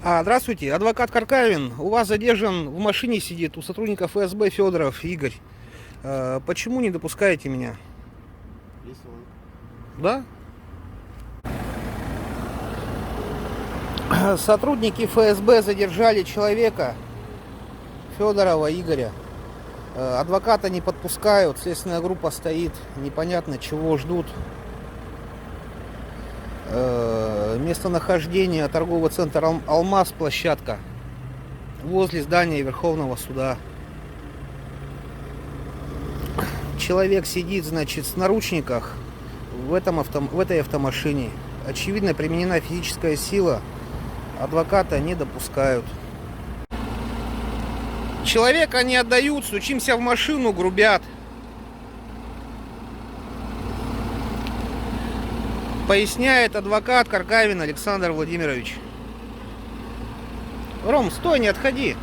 Здравствуйте, адвокат Каркавин. У вас задержан, в машине сидит у сотрудников ФСБ Федоров Игорь. Почему не допускаете меня? Есть он. Да? Сотрудники ФСБ задержали человека, Федорова Игоря. Адвоката не подпускают, следственная группа стоит, непонятно чего ждут. Местонахождение: торговый центр «Алмаз», площадка возле здания Верховного суда. Человек сидит, значит, в наручниках в этой автомашине. Очевидно, применена физическая сила. Адвоката не допускают. Человека не отдают, стучимся в машину, грубят. Поясняет адвокат Каркавин Александр Владимирович. Ром, стой, не отходи.